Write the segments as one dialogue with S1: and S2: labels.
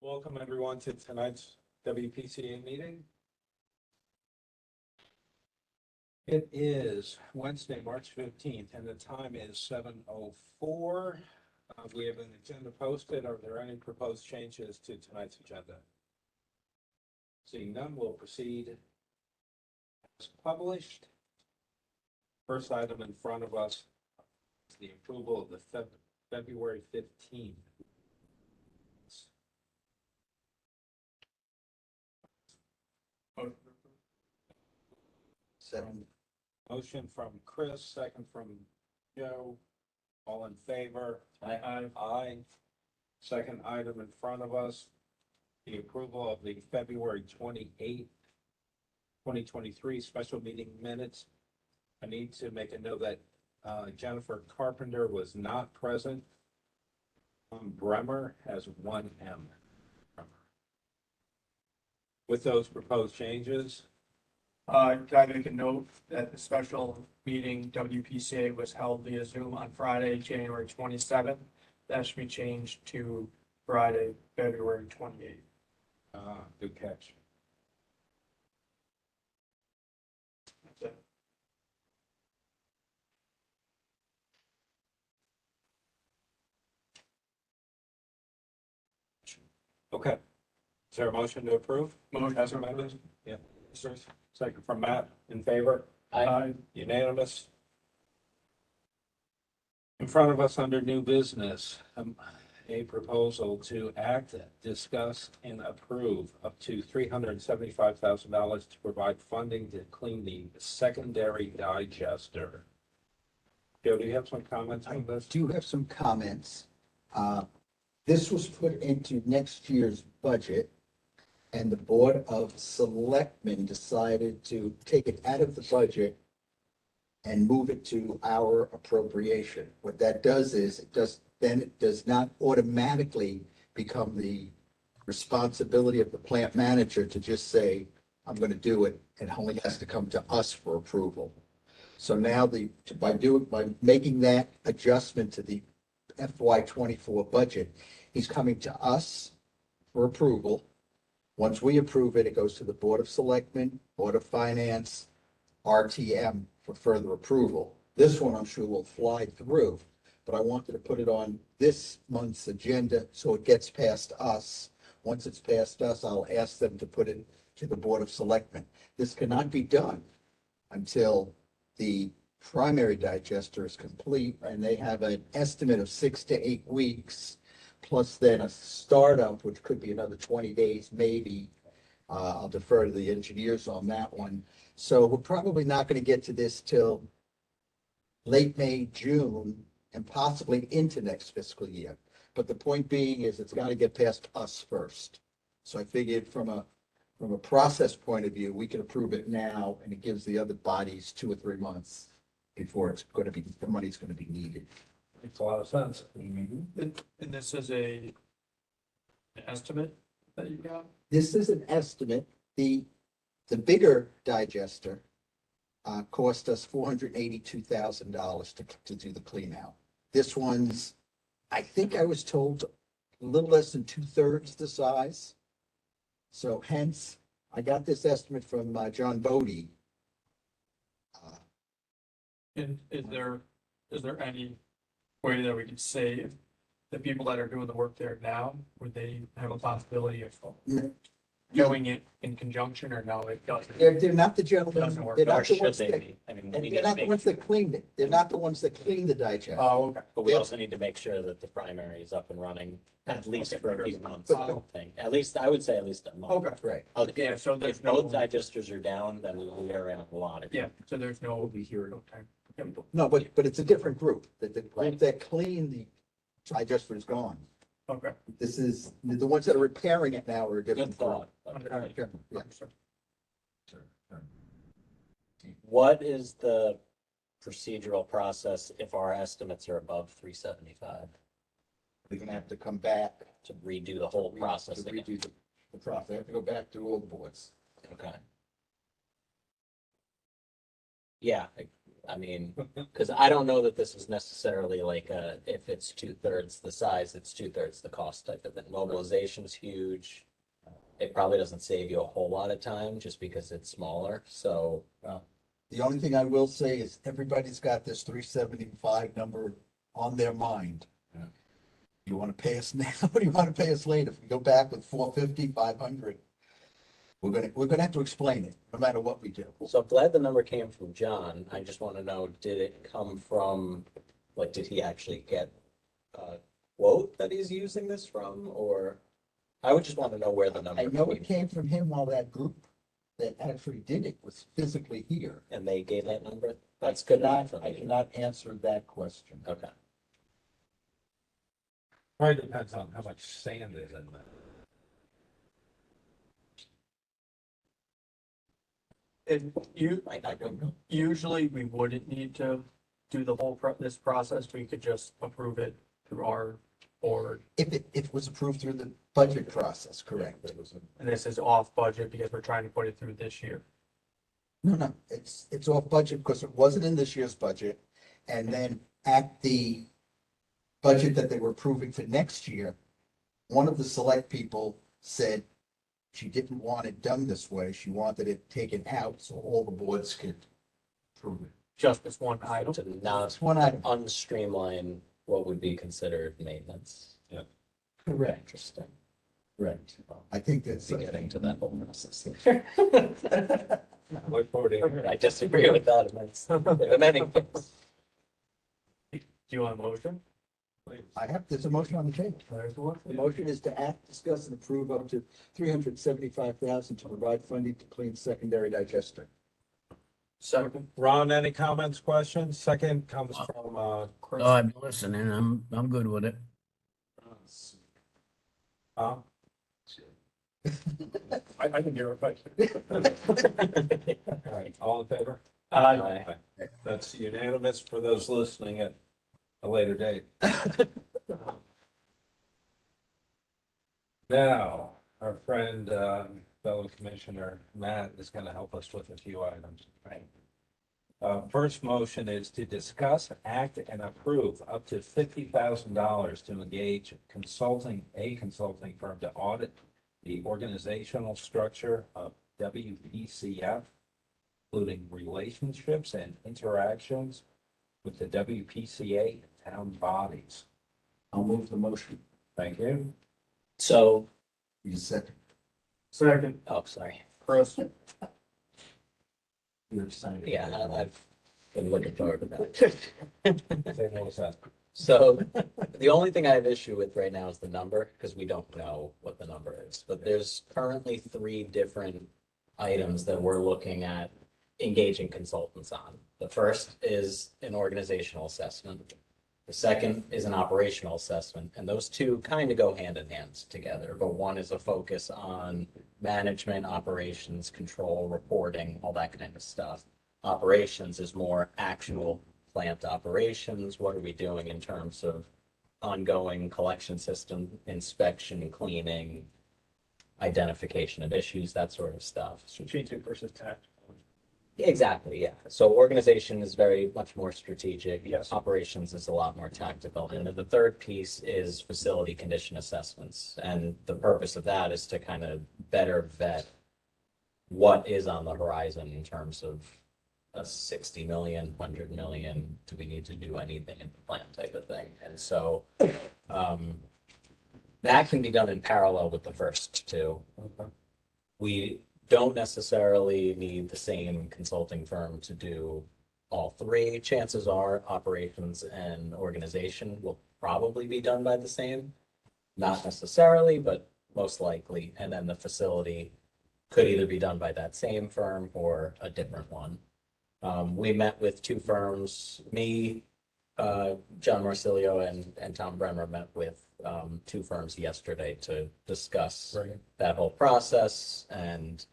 S1: Welcome everyone to tonight's WPCA meeting. It is Wednesday, March 15th, and the time is 7:04. We have an agenda posted. Are there any proposed changes to tonight's agenda? Seeing none, we'll proceed as published. First item in front of us is the approval of the February 15th. Motion from Chris, second from Joe. All in favor?
S2: Aye.
S1: Aye. Second item in front of us, the approval of the February 28th, 2023 special meeting minutes. I need to make a note that Jennifer Carpenter was not present. Bremer has one M. With those proposed changes,
S2: Can I make a note that the special meeting WPCA was held via Zoom on Friday, January 27th? That should be changed to Friday, February 28th.
S1: good catch.
S2: That's it.
S1: Okay. Is there a motion to approve?
S2: Motion
S1: As
S2: to
S1: amended?
S2: approve.
S1: Yeah. Second from Matt, in favor?
S2: Aye.
S1: Unanimous. In front of us under new business, a proposal to act, discuss, and approve up to $375,000 to provide funding to clean the secondary digester. Joe, do you have some comments
S3: I
S1: on this?
S3: do have some comments. This was put into next year's budget, and the Board of Selectmen decided to take it out of the budget and move it to our appropriation. What that does is, it does not automatically become the responsibility of the plant manager to just say, I'm gonna do it, and only has to come to us for approval. So now by making that adjustment to the FY 24 budget, he's coming to us for approval. Once we approve it, it goes to the Board of Selectmen, Board of Finance, RTM for further approval. This one I'm sure will fly through, but I wanted to put it on this month's agenda so it gets past us. Once it's past us, I'll ask them to put it to the Board of Selectmen. This cannot be done until the primary digester is complete, and they have an estimate of 6 to 8 weeks, plus then a startup, which could be another 20 days, maybe. I'll defer to the engineers on that one. So we're probably not going to get to this till late May, June, and possibly into next fiscal year. But the point being is it's got to get past us first. So I figured from a process point of view, we can approve it now, and it gives the other bodies 2 or 3 months before the money's going to be needed.
S1: Makes a lot of sense.
S2: And this is an estimate that you got?
S3: This is an estimate. The bigger digester cost us $482,000 to do the clean out. This one's, I think I was told, a little less than 2/3 the size. So hence, I got this estimate from John Bodie.
S2: And is there any way that we could save the people that are doing the work there now? Would they have a possibility of doing it in conjunction, or no, it doesn't?
S3: They're not the gentlemen,
S2: Doesn't work.
S3: they're
S4: Nor
S3: not the
S4: should
S3: ones
S4: they
S3: that,
S4: be. I mean,
S3: and
S4: we need
S3: they're
S4: to
S3: not the
S4: make,
S3: ones that cleaned it. They're not the ones that clean the digester.
S2: Oh, okay.
S4: but we also need to make sure that the primary is up and running at least for a few months, I
S3: But-
S4: think. At least, I would say at least a month.
S2: Okay.
S3: Right.
S2: Yeah, so there's
S4: If
S2: no,
S4: both digesters are down, then we are in a lot of.
S2: yeah, so there's no.
S3: We'll be here.
S2: Okay.
S3: No, but it's a different group. The group that cleaned the digester is gone.
S2: Okay.
S3: This is, the ones that are repairing it now are a
S4: Good
S3: different group.
S4: thought. Okay.
S3: Yeah.
S4: What is the procedural process if our estimates are above 375
S3: We're gonna have to come back.
S4: to redo the whole process
S3: To
S4: again?
S3: redo the process. They have to go back through all the boards.
S4: Okay. Yeah, I mean, because I don't know that this is necessarily like a, if it's 2/3 the size, it's 2/3 the cost type of thing. Mobilization's huge. It probably doesn't save you a whole lot of time just because it's smaller, so.
S3: The only thing I will say is everybody's got this 375 number on their mind.
S4: Yeah.
S3: You want to pay us now, or do you want to pay us later? If we go back with 450, 500, we're gonna have to explain it, no matter what we do.
S4: So I'm glad the number came from John. I just want to know, did it come from, like, did he actually get a quote that he's using this from, or? I would just want to know where the number
S3: I know
S4: came
S3: it came from him while that group that actually did it was physically here.
S4: and they gave that number. That's good enough.
S3: I cannot answer that question.
S4: Okay.
S1: Probably depends on how much sand is in there.
S2: And you,
S4: Might not go.
S2: usually we wouldn't need to do the whole this process. We could just approve it through our board.
S3: If it was approved through the budget process, correct?
S2: And this is off budget because we're trying to put it through this year.
S3: No, it's off budget because it wasn't in this year's budget. And then at the budget that they were approving for next year, one of the select people said she didn't want it done this way. She wanted it taken out so all the boards could approve it.
S2: Just this one item.
S4: To not
S3: That's one item.
S4: unstreamline what would be considered maintenance.
S3: Correct.
S4: Interesting.
S3: Correct. I think that's.
S4: Be getting to that whole process.
S1: Look forward to hearing.
S4: I disagree with that in many things.
S2: Do you want a motion?
S3: There's a motion on the table.
S2: There's one.
S3: The motion is to act, discuss, and approve up to 375,000 to provide funding to clean secondary digester.
S2: Second.
S1: Ron, any comments, questions? Second comes from,
S2: Chris.
S5: Oh, I'm listening. I'm good with it.
S1: Tom.
S2: I think you're right.
S1: All right, all in favor?
S2: Aye.
S1: That's unanimous for those listening at a later date. Now, our friend, fellow Commissioner Matt is going to help us with a few items. First motion is to discuss, act, and approve up to $50,000 to engage a consulting firm to audit the organizational structure of WPCF, including relationships and interactions with the WPCA and town bodies.
S3: I'll move the motion.
S1: Thank you.
S4: So,
S3: You said.
S2: Second.
S4: oh, sorry.
S2: Chris.
S3: You're excited.
S4: Yeah, I've been looking forward to that.
S1: Say what was that?
S4: So the only thing I have issue with right now is the number, because we don't know what the number is. But there's currently 3 different items that we're looking at engaging consultants on. The first is an organizational assessment. The second is an operational assessment, and those two kind of go hand in hand together. But one is a focus on management, operations, control, reporting, all that kind of stuff. Operations is more actual plant operations. What are we doing in terms of ongoing collection system inspection, cleaning, identification of issues, that sort of stuff.
S2: Strategic versus tactical.
S4: Exactly, yeah. So organization is very much more strategic.
S2: Yes.
S4: Operations is a lot more tactical. And then the third piece is facility condition assessments. And the purpose of that is to kind of better vet what is on the horizon in terms of a 60 million, 100 million, do we need to do anything in the plant type of thing? And so that can be done in parallel with the first two. We don't necessarily need the same consulting firm to do all 3. Chances are operations and organization will probably be done by the same. Not necessarily, but most likely. And then the facility could either be done by that same firm or a different one. We met with 2 firms, me, John Marsilio and Tom Bremer met with 2 firms yesterday to discuss that whole process, and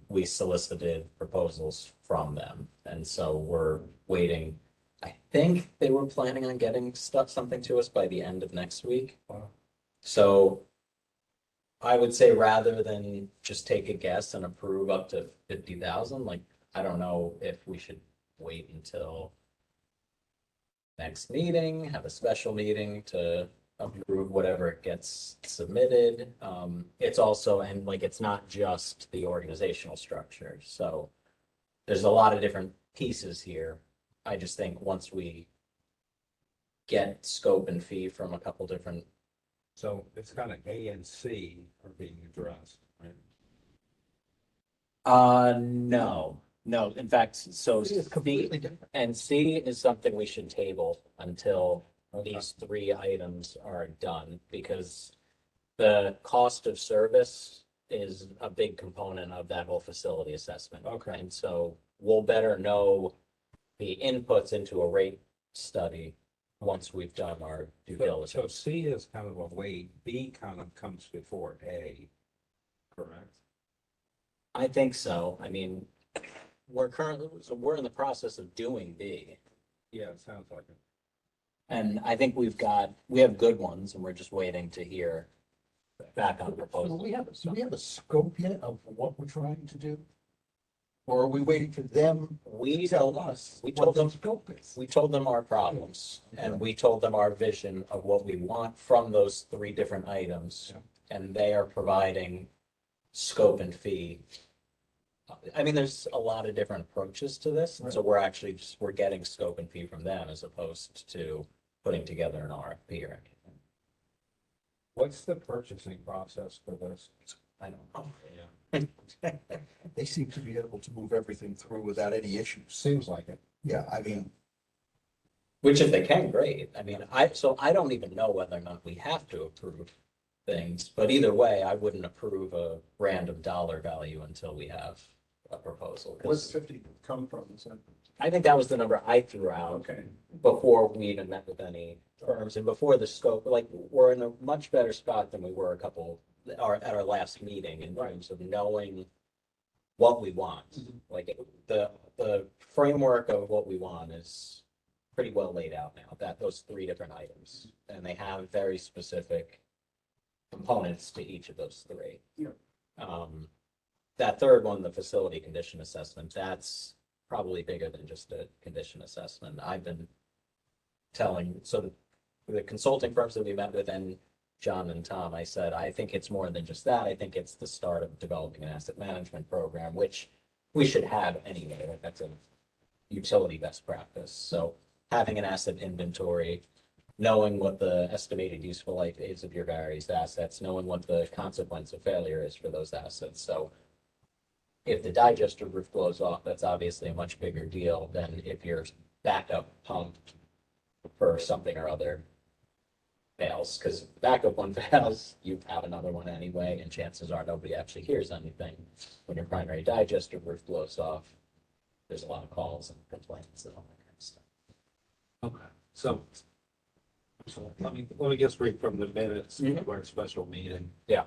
S4: we solicited proposals from them. And so we're waiting. I think they were planning on getting something to us by the end of next week.
S1: Wow.
S4: So I would say rather than just take a guess and approve up to 50,000, like, I don't know if we should wait until next meeting, have a special meeting to approve whatever gets submitted. It's also, and like, it's not just the organizational structure, so there's a lot of different pieces here. I just think once we get scope and fee from a couple different,
S1: So it's kind of A and C are being addressed, right?
S4: no, in fact, so
S3: It's completely different.
S4: and C is something we should table until these three items are done, because the cost of service is a big component of that whole facility assessment.
S1: Okay.
S4: And so we'll better know the inputs into a rate study once we've done our due
S1: So
S4: diligence.
S1: C is kind of a wait, B kind of comes before A, correct?
S4: I think so. I mean, we're in the process of doing B.
S1: Yeah, it sounds like it.
S4: And I think we have good ones, and we're just waiting to hear back on
S3: Do
S4: proposals.
S3: do we have a scope yet of what we're trying to do? Or are we waiting for them
S4: We
S3: to tell
S4: told,
S3: us
S4: we
S3: what
S4: told
S3: the
S4: them,
S3: scope is?
S4: we told them our problems, and we told them our vision of what we want from those three different items.
S1: Yeah.
S4: And they are providing scope and fee. I mean, there's a lot of different approaches to this, and so we're getting scope and fee from them as opposed to putting together an RFP or anything.
S1: What's the purchasing process for this?
S4: I don't know.
S1: Yeah,
S3: They seem to be able to move everything through without any issues.
S1: seems like it.
S3: Yeah, I mean,
S4: Which if they can, great. I mean, so I don't even know whether or not we have to approve things, but either way, I wouldn't approve a random dollar value until we have a proposal. 'Cause
S3: where's 50 come from? Is that-
S4: I think that was the number I threw out
S3: Okay.
S4: before we even met with any firms and before the scope, like, we're in a much better spot than we were at our last meeting in terms of knowing what we want. Like, the framework of what we want is pretty well laid out now, those three different items. And they have very specific components to each of those three.
S3: Yeah.
S4: That third one, the facility condition assessment, that's probably bigger than just a condition assessment. I've been telling, so the consulting firms that we met with and John and Tom, I said, I think it's more than just that. I think it's the start of developing an asset management program, which we should have anyway. Like, that's a utility best practice. So having an asset inventory, knowing what the estimated useful life is of your various assets, knowing what the consequence of failure is for those assets. So if the digester roof blows off, that's obviously a much bigger deal than if your backup pump for something or other fails, because backup one fails, you have another one anyway, and chances are nobody actually hears anything. When your primary digester roof blows off, there's a lot of calls and complaints and all that kind of stuff.
S1: Okay, so let me just read from the minutes
S4: Mhm.
S1: of our special meeting.
S4: Yeah.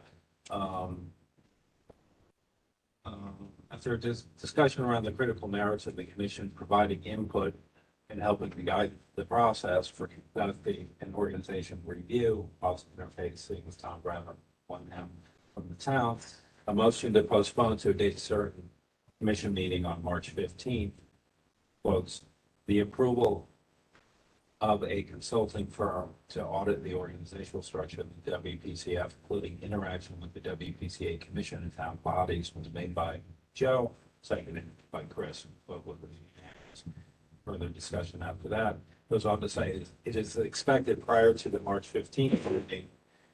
S1: After a discussion around the critical merits of the commission providing input and helping to guide the process for conducting an organization review, also interfacing with Tom Brown, one M from the town, a motion to postpone to a date certain commission meeting on March 15th, quotes, the approval of a consulting firm to audit the organizational structure of the WPCF, including interaction with the WPCA commission and town bodies, was made by Joe, seconded by Chris. Vote was unanimous. Further discussion after that goes on to say, it is expected prior to the March 15th meeting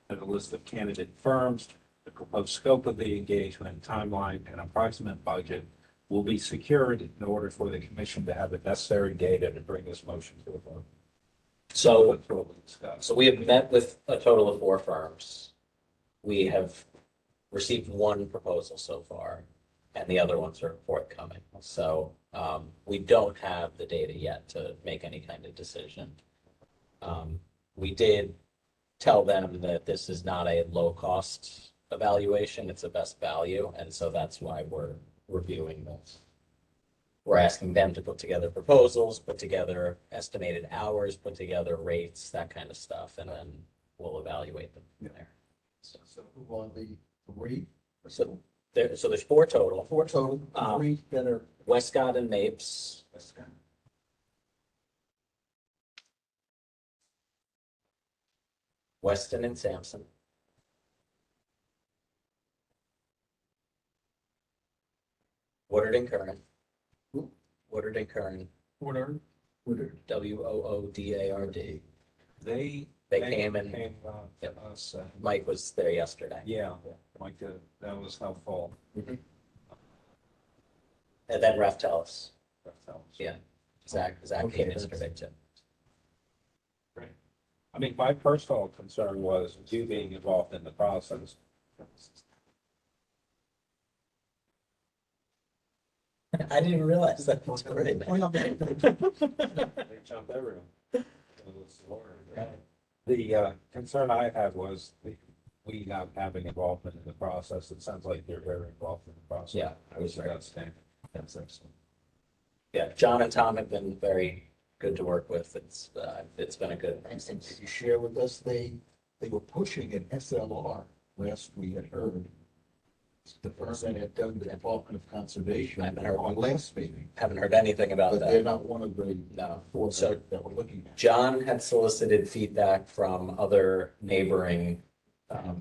S1: that a list of candidate firms, the proposed scope of the engagement, timeline, and approximate budget will be secured in order for the commission to have the necessary data to bring this motion to a vote.
S4: So
S1: That's what we discussed.
S4: So we have met with a total of 4 firms. We have received one proposal so far, and the other ones are forthcoming. So we don't have the data yet to make any kind of decision. We did tell them that this is not a low-cost evaluation, it's a best value, and so that's why we're reviewing this. We're asking them to put together proposals, put together estimated hours, put together rates, that kind of stuff, and then we'll evaluate them from there.
S3: So who on the 3?
S4: So there's 4 total.
S3: 4 total,
S4: Um,
S3: 3 that are.
S4: Westcott and Mapes, Weston and Sampson. Woodard and Curran. Woodard and Curran,
S2: Order.
S3: Woodard.
S4: Woodard.
S1: They.
S4: They came and
S1: Came,
S4: Yep.
S1: to us,
S4: Mike was there yesterday.
S1: yeah, like, that was helpful.
S3: Mhm.
S4: And then Raftellus,
S1: That helps.
S4: Yeah. Zach
S3: Okay,
S4: came
S3: that's-
S4: yesterday too.
S1: I mean, my personal concern was you being involved in the process.
S4: I didn't realize that was great.
S1: They jumped everyone. The concern I had was we not having involvement in the process. It sounds like you're very involved in the process.
S4: Yeah, I was very-
S1: outstanding. That's excellent.
S4: Yeah, John and Tom have been very good to work with. It's been a good.
S3: And did you share with us, they were pushing an SLR last we had heard. The firm that had done the Department of Conservation
S4: I haven't heard
S3: on last meeting,
S4: Haven't heard anything about
S3: but they're
S4: that.
S3: not one of the
S4: No.
S3: four
S4: So
S3: that we're looking at.
S4: John had solicited feedback from other neighboring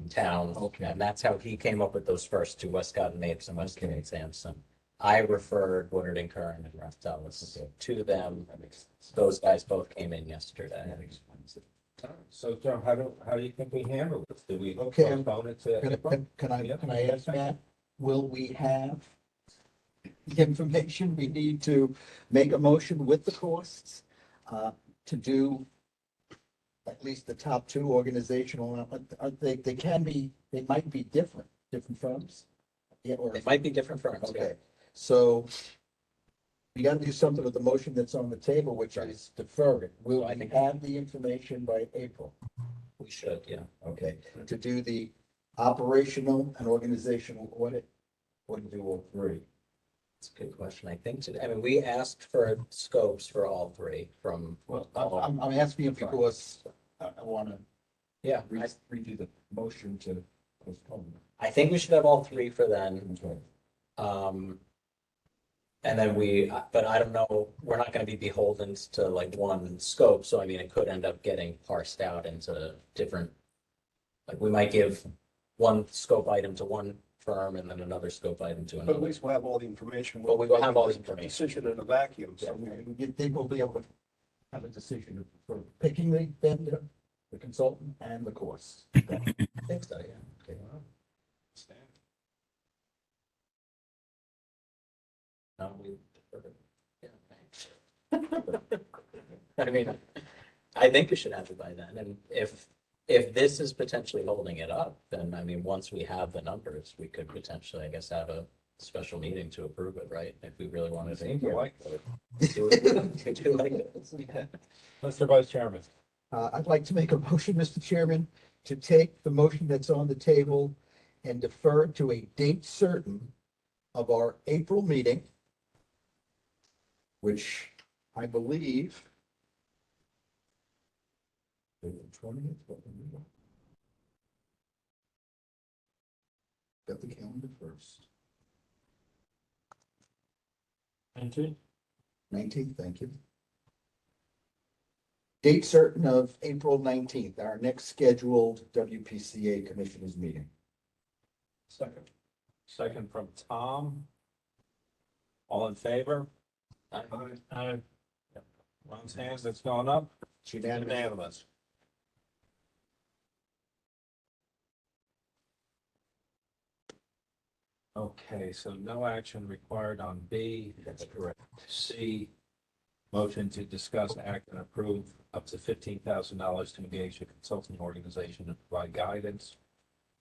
S4: towns.
S3: Okay.
S4: And that's how he came up with those first two, Westcott and Mapes and Westcott
S3: Okay.
S4: and Sampson. I referred Woodard and Curran and Raftellus
S3: Okay.
S4: to them.
S3: That makes sense.
S4: Those guys both came in yesterday.
S3: That explains it.
S1: So, Joe, how do you think we handle this? Do we
S3: Okay.
S1: postpone it to April?
S3: Can I
S1: Yep.
S3: ask Matt, will we have the information we need to make a motion with the costs to do at least the top two organizational, they can be, they might be different firms? Yeah, or,
S4: It might be different firms. yeah.
S3: okay, so we gotta do something with the motion that's on the table, which is defer it. Will
S4: So I
S3: I
S4: think-
S3: have the information by April?
S4: We should, yeah.
S3: Okay, to do the operational and organizational audit, or to do all three?
S4: It's a good question. I think, I mean, we asked for scopes for all three from.
S3: Well,
S4: all-
S3: I'm asking you because I wanna
S4: Yeah,
S3: redo the motion to postpone.
S4: I think we should have all three for then.
S3: Okay.
S4: And then but I don't know, we're not gonna be beholden to like one scope, so I mean, it could end up getting parsed out into different. Like, we might give one scope item to one firm and then another scope item to
S6: But at
S4: another.
S6: least we'll have all the information.
S4: But we will have all the information.
S6: Decision in a vacuum,
S3: So
S6: so.
S3: they will be able to have a decision for picking the vendor, the consultant, and the course.
S4: I think so, yeah.
S3: Okay.
S4: Yeah. I mean, I think we should have it by then, and if this is potentially holding it up, then I mean, once we have the numbers, we could potentially, I guess, have a special meeting to approve it, right? If we really wanted to.
S1: Seems like it.
S4: do it. We do like it.
S1: Mr. Vice Chairman.
S3: I'd like to make a motion, Mr. Chairman, to take the motion that's on the table and defer to a date certain of our April meeting, which I believe the 20th. Got the calendar first. 19th, thank you. Date certain of April 19th, our next scheduled WPCA Commissioners meeting.
S1: Second. Second from Tom. All in favor? Ron's hands, that's gone up.
S3: It's unanimous.
S1: Unanimous. Okay, so no action required on B.
S3: That's correct.
S1: C, motion to discuss, act, and approve up to $15,000 to engage a consulting organization to provide guidance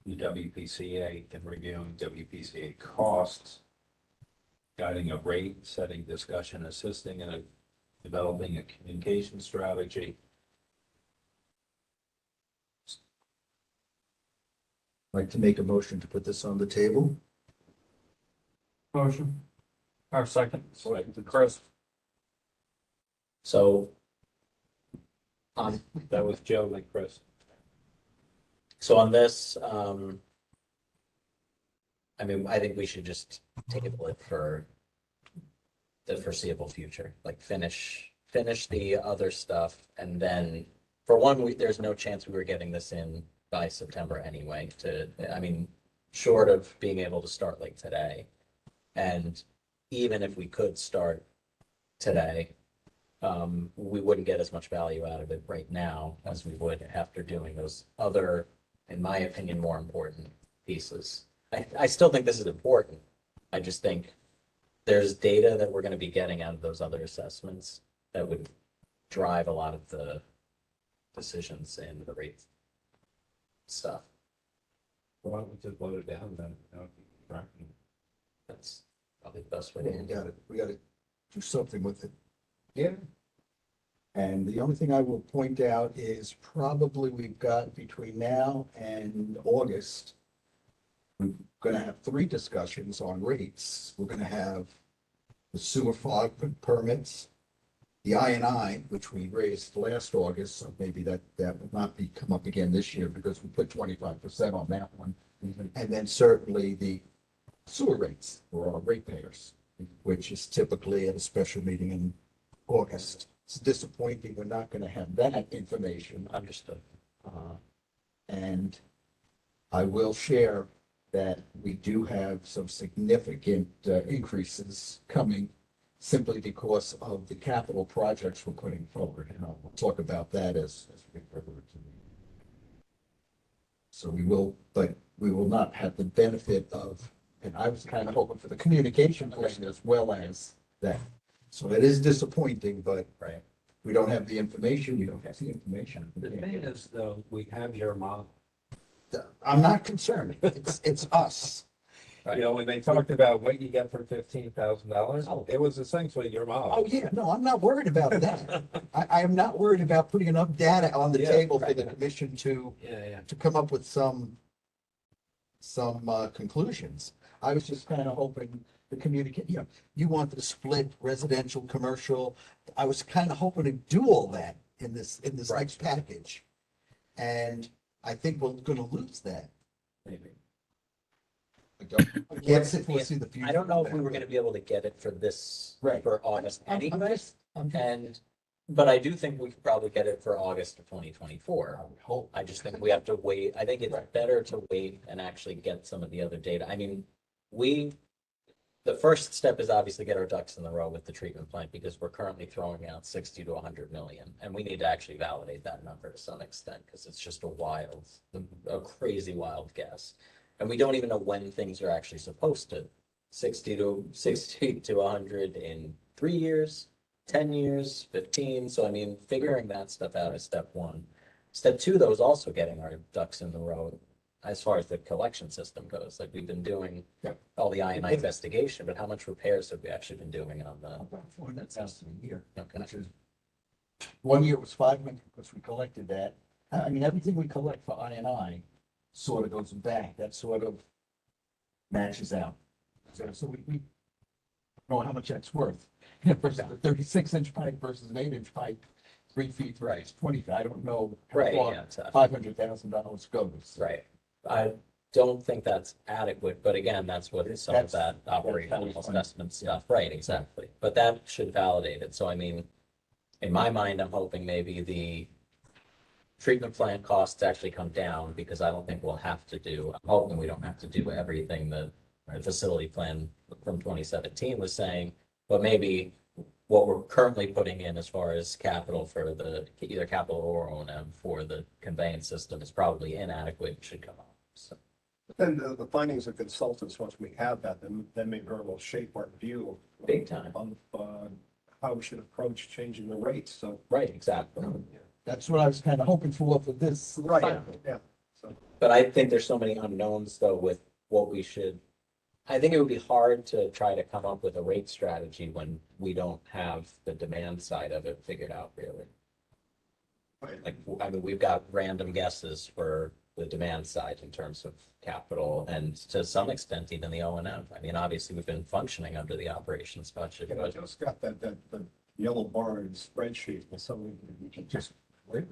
S1: to WPCA in reviewing WPCA costs, guiding a rate, setting discussion, assisting in developing a communication strategy.
S3: I'd like to make a motion to put this on the table.
S2: Motion. Or second. Chris.
S4: So,
S1: That was Joe and Chris.
S4: so on this, I mean, I think we should just table it for the foreseeable future, like finish the other stuff and then for one, there's no chance we were getting this in by September anyway I mean, short of being able to start like today. And even if we could start today, we wouldn't get as much value out of it right now as we would after doing those other, in my opinion, more important pieces. I still think this is important. I just think there's data that we're going to be getting out of those other assessments that would drive a lot of the decisions in the rate stuff.
S1: Why don't we just vote it down then? Right.
S4: That's probably the best way to
S3: We
S4: handle
S3: gotta,
S4: it.
S3: we gotta do something with it.
S1: Yeah.
S3: And the only thing I will point out is probably we've got between now and August, we're gonna have 3 discussions on rates. We're gonna have the sewer fog permits, the I, which we raised last August, so maybe that will not be come up again this year because we put 25% on that one. And then certainly the sewer rates for our ratepayers, which is typically at a special meeting in August. It's disappointing we're not gonna have that information.
S4: Understood.
S3: And I will share that we do have some significant increases coming simply because of the capital projects we're putting forward. And I'll talk about that as we get further into the. So we will, but we will not have the benefit of, and I was kind of hoping for the communication plan as well as that. So it is disappointing, but
S4: Right.
S3: we don't have the information, we don't have the information.
S1: The thing is, though, we have your model.
S3: I'm not concerned. It's us.
S1: You know, when they talked about what you get for $15,000,
S3: Oh.
S1: it was essentially your model.
S3: Oh, yeah, no, I'm not worried about that. I am not worried about putting enough data on the
S1: Yeah,
S3: table for
S1: right.
S3: the commission
S1: Yeah.
S3: to come up with some conclusions. I was just kind of hoping the communicate, you wanted to split residential, commercial. I was kind of hoping to do all that in this next package. And I think we're gonna lose that.
S1: Maybe.
S3: I can't sit foresee the future.
S4: I don't know if we were gonna be able to get it for this,
S3: Right.
S4: for August
S3: I'm
S4: anyway.
S3: just-
S4: But I do think we could probably get it for August of 2024.
S3: I would hope.
S4: I just think we have to wait. I think it's
S3: Right.
S4: better to wait and actually get some of the other data. I mean, the first step is obviously get our ducks in the row with the treatment plant because we're currently throwing out 60 to 100 million. And we need to actually validate that number to some extent because it's just a crazy wild guess. And we don't even know when things are actually supposed to 60 to 100 in 3 years, 10 years, 15. So I mean, figuring that stuff out is step 1. Step 2, though, is also getting our ducks in the row as far as the collection system goes. Like we've been doing
S3: Yep.
S4: all the I investigation, but how much repairs have we actually been doing on the?
S3: About 400,000 a year,
S4: Okay.
S3: which is, 1 year was 500 because we collected that. I mean, everything we collect for I sort of goes back, that sort of matches out. So we know how much that's worth. Versus a 36-inch pipe versus an 8-inch pipe, 3 feet versus 20 feet. I don't know how
S4: Right,
S3: far
S4: yeah, tough.
S3: $500,000 goes.
S4: Right. I don't think that's adequate, but again, that's what some of
S3: That's-
S4: that operational
S3: that's fine.
S4: assessment stuff, right, exactly. But that should validate it. So I mean, in my mind, I'm hoping maybe the treatment plant costs actually come down because I don't think we'll have to I'm hoping we don't have to do everything that our facility plan from 2017 was saying, but maybe what we're currently putting in as far as capital for either capital or O&M for the conveyance system is probably inadequate, should come up. So,
S6: But then the findings of consultants, once we have that, then may very well shape our view
S4: big time.
S6: of how we should approach changing the rates, so.
S4: Right, exactly.
S3: That's what I was kind of hoping for this.
S6: Yeah. So,
S4: But I think there's so many unknowns though with what we should. I think it would be hard to try to come up with a rate strategy when we don't have the demand side of it figured out really. Like, I mean, we've got random guesses for the demand side in terms of capital and to some extent even the O&M. I mean, obviously we've been functioning under the operations budget,
S6: you know,
S4: but
S6: just got the yellow barn spreadsheet and something we can just.
S4: I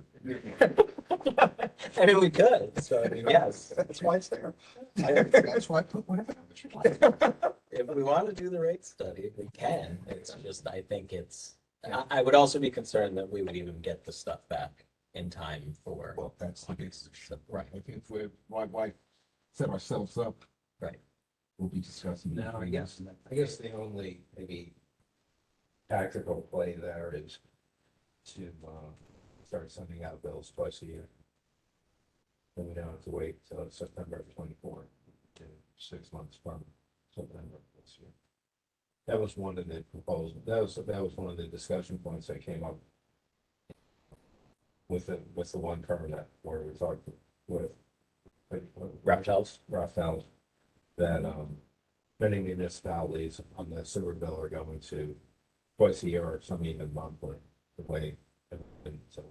S4: mean, we could. So I mean, yes,
S6: That's why it's there.
S3: That's why I put whatever numbers you like.
S4: if we want to do the rate study, we can. It's just, I think I would also be concerned that we would even get the stuff back in time for,
S7: Well, that's the case.
S4: right,
S7: If we're, why set ourselves up?
S4: right.
S7: We'll be discussing.
S1: No, I guess the only maybe tactical play there is to, start sending out bills twice a year. Then we don't have to wait till September of 24 to 6 months from September of this year. That was one of the proposals, that was one of the discussion points that came up with the one permit where we talked with Raftels, that, many municipalities on the sewer bill are going to twice a year or some even monthly, the way, and so.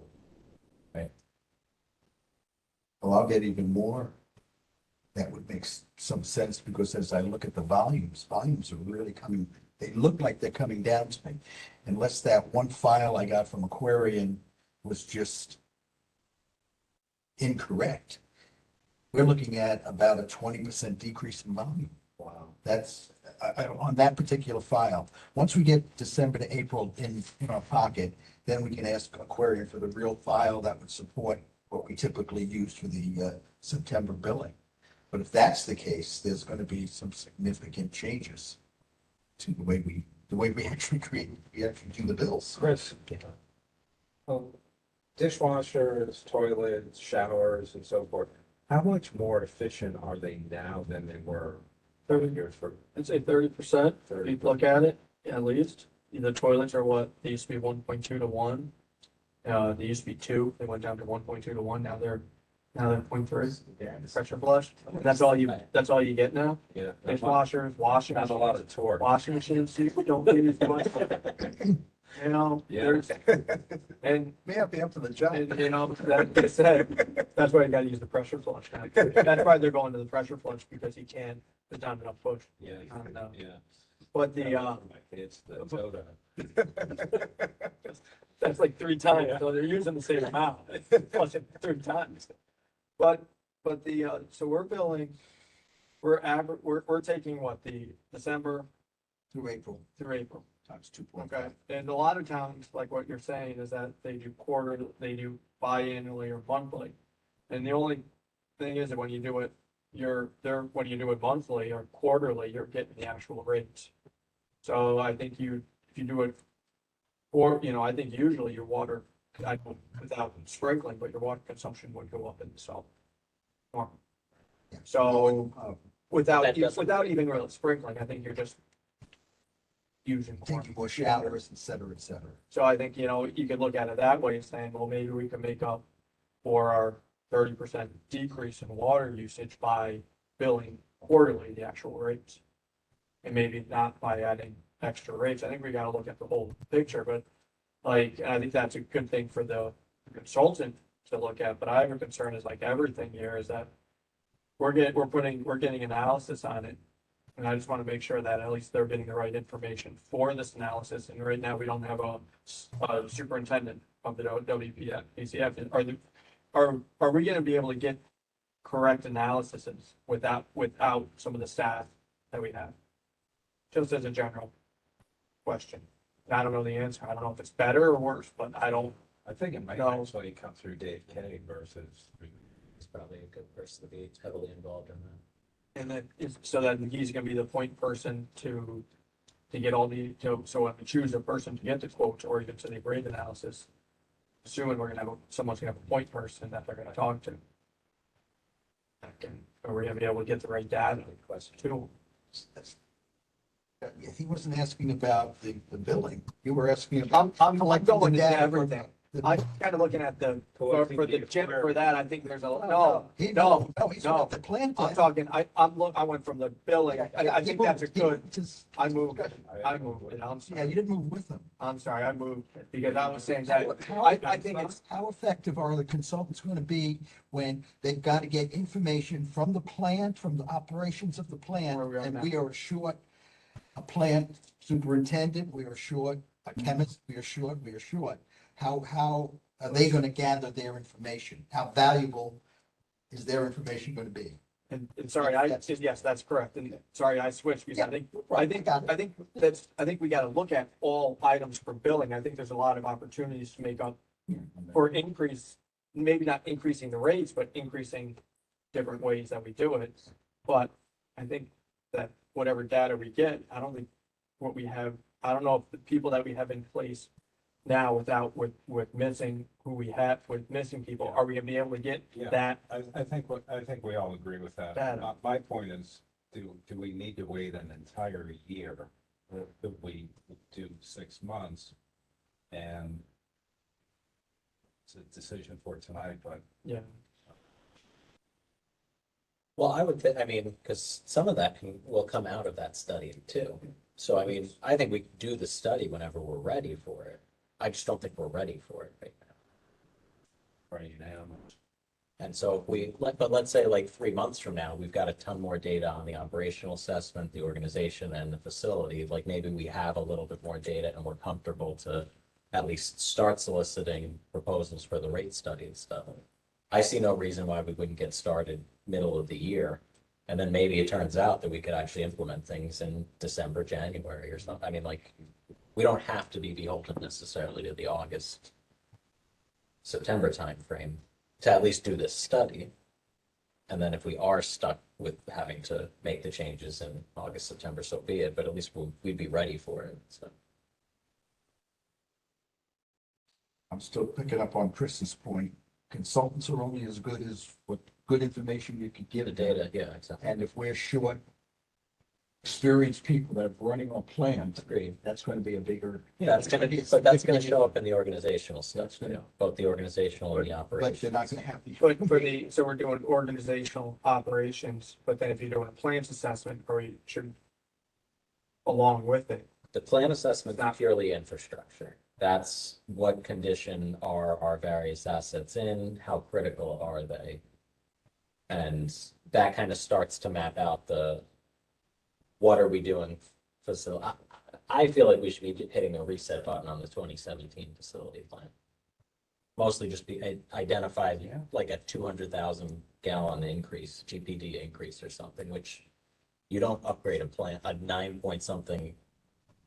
S7: Well, I'll get even more. That would make some sense because as I look at the volumes are really coming, they look like they're coming down to me. Unless that one file I got from Aquarian was just incorrect. We're looking at about a 20% decrease in volume.
S1: Wow.
S7: That's on that particular file. Once we get December to April in our pocket, then we can ask Aquarian for the real file that would support what we typically use for the September billing. But if that's the case, there's going to be some significant changes to the way we actually do the bills.
S1: Chris, dishwashers, toilets, showers, and so forth, how much more efficient are they now than they were 30 years for?
S2: I'd say 30%, if you look at it, at least. The toilets are what, they used to be 1.2 to 1. They used to be 2, they went down to 1.2 to 1, now they're 0.3.
S1: Yeah,
S2: Pressure flush, and that's all you get now?
S1: yeah.
S2: Dishwashers, washing
S1: Not a lot of torque.
S2: washing machines, you don't need as much. You know,
S1: Yeah.
S2: there's, and,
S6: May not be up to the job.
S2: you know, that being said, that's why you gotta use the pressure flush now. That's why they're going to the pressure flush, because you can, there's not enough push.
S1: Yeah,
S2: I know.
S1: yeah.
S2: But the,
S1: My kids, the Toda.
S2: that's like 3 times, so they're using the same amount, plus it 3 times. But the, so we're billing, we're taking what, the December
S7: Through April,
S2: through April.
S7: times 2.5.
S2: Okay, and a lot of towns, like what you're saying, is that they do they do biannually or monthly. And the only thing is that when you do it, when you do it monthly or quarterly, you're getting the actual rates. So I think if you do it, I think usually your water, without sprinkling, but your water consumption would go up in the summer. So without even really sprinkling, I think you're just using more.
S7: Taking more showers, et cetera, et cetera.
S2: So I think, you could look at it that way, saying, well, maybe we can make up for our 30% decrease in water usage by billing quarterly the actual rates. And maybe not by adding extra rates. I think we gotta look at the whole picture, but and I think that's a good thing for the consultant to look at, but I have a concern is like everything here is that we're getting analysis on it. And I just want to make sure that at least they're getting the right information for this analysis. And right now, we don't have a superintendent of the WPCF. Are we going to be able to get correct analyses without some of the staff that we have? Just as a general question. I don't know the answer. I don't know if it's better or worse, but I
S1: think it might
S2: No.
S1: actually come through Dave K versus.
S4: He's probably a good person to be heavily involved in that.
S2: and then so that he's going to be the point person to get all the, so when we choose a person to get the quotes or even to the grade analysis, assuming we're gonna have, someone's gonna have a point person that they're gonna talk to. Or we're gonna be able to get the right data too.
S7: He wasn't asking about the billing. You were asking about.
S2: I'm
S7: collecting
S2: going
S7: the
S2: into
S7: data
S2: everything.
S7: from
S2: I'm kind of looking at for that, I think there's
S7: No,
S2: he's
S7: no,
S2: no.
S7: the plan.
S2: I'm talking, I went from the billing, I think that's a good, I moved, I'm
S7: Yeah, you didn't move with them.
S2: sorry, I moved, because I was saying that, I think it's,
S7: How effective are the consultants going to be when they've got to get information from the plant, from the operations of the plant,
S2: Where we are
S7: and
S2: now.
S7: we are short a plant superintendent, we are short a chemist, we are short. How are they going to gather their information? How valuable is their information going to be?
S2: and sorry, yes, that's correct, and sorry, I switched, because I think
S7: got it.
S2: I think we gotta look at all items for billing. I think there's a lot of opportunities to make up for increase maybe not increasing the rates, but increasing different ways that we do it. But I think that whatever data we get, I don't think what we have, I don't know if the people that we have in place now with missing who we have, with missing people, are we gonna be able to get
S1: Yeah.
S2: that?
S1: I think we all agree with that.
S2: Data.
S1: My point is, do we need to wait an entire year? Or could we do 6 months? And it's a decision for tonight, but
S2: Yeah.
S4: Well, I would, I mean, because some of that will come out of that study too. So I mean, I think we can do the study whenever we're ready for it. I just don't think we're ready for it right now.
S1: right now.
S4: And so if we, but let's say like 3 months from now, we've got a ton more data on the operational assessment, the organization and the facility. Like maybe we have a little bit more data and we're comfortable to at least start soliciting proposals for the rate study and stuff. I see no reason why we wouldn't get started middle of the year. And then maybe it turns out that we could actually implement things in December, January or something. I mean, like, we don't have to be beholden necessarily to the August, September timeframe to at least do this study. And then if we are stuck with having to make the changes in August, September, so be it, but at least we'd be ready for it, so.
S7: I'm still picking up on Chris's point. Consultants are only as good as what good information you can give
S4: The
S7: them.
S4: data, yeah, exactly.
S7: And if we're short experienced people that are running on plans,
S4: Agreed.
S7: that's going to be a bigger.
S4: That's gonna be, but that's gonna show up in the organizational stuff,
S7: That's
S4: too, both the organizational and the
S7: But
S4: operations.
S7: they're not going to have the.
S2: But for the, so we're doing organizational operations, but then if you're doing a plans assessment, or you should along with it.
S4: The plan assessment is purely infrastructure. That's what condition are our various assets in, how critical are they? And that kind of starts to map out the, what are we doing facility? I feel like we should be hitting a reset button on the 2017 facility plan. Mostly just be identified like a 200,000 gallon increase, GPD increase or something, which you don't upgrade a plant, a 9 point something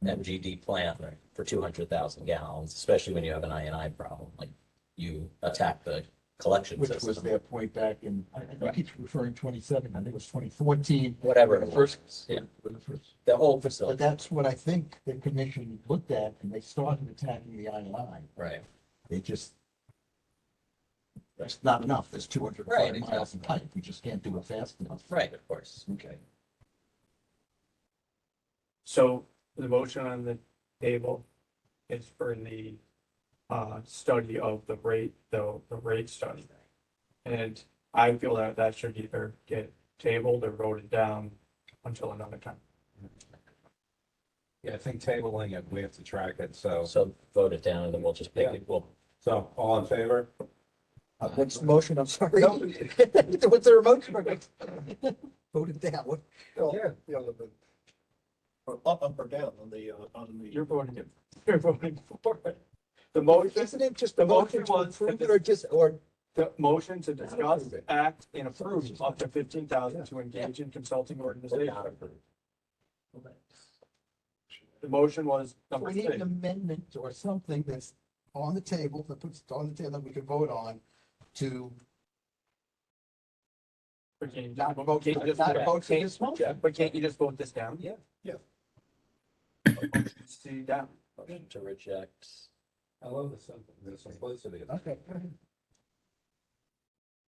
S4: MGD plant for 200,000 gallons, especially when you have an I&I problem, like you attack the collection
S7: Which was
S4: system.
S7: their point back in, I keep referring 27, I think it was 2014.
S4: Whatever
S7: The
S4: it
S7: first,
S4: was, yeah,
S7: when the first.
S4: the whole
S7: But
S4: facility,
S7: that's what I think the commission looked at, and they started attacking the I.
S4: right,
S7: They just, that's not enough. There's 200
S4: Right,
S7: miles of pipe. We just can't do it fast enough.
S4: right, of course.
S7: Okay.
S2: So the motion on the table is for the study of the rate, the rate study. And I feel that that should either get tabled or voted down until another time.
S1: Yeah, I think tabling it, we have to track it, so,
S4: So vote it down and then we'll just pick
S1: Yeah.
S4: it, well,
S1: so all in favor?
S7: What's the motion? I'm sorry. What's their motion? Vote it down. What?
S6: Yeah. Or up or down on the,
S2: You're voting it, you're voting for it. The motion,
S7: Isn't it just
S2: the
S7: the motion
S2: motion
S7: to
S2: was-
S7: approve it or just, or?
S2: the motion to discuss, act, and approve up to 15,000 to engage in consulting organization. The motion was number
S7: We need
S2: 6.
S7: an amendment or something that's on the table, that puts on the table that we can vote on to
S2: But can't you
S7: not
S2: just
S7: vote,
S2: can't you just
S7: not
S2: vote-
S7: vote for
S2: can't-
S7: this motion.
S2: But can't you just vote this down?
S1: Yeah.
S6: Yeah.
S2: See down.
S4: motion to reject.
S1: I love the simplicity of it.
S7: Okay.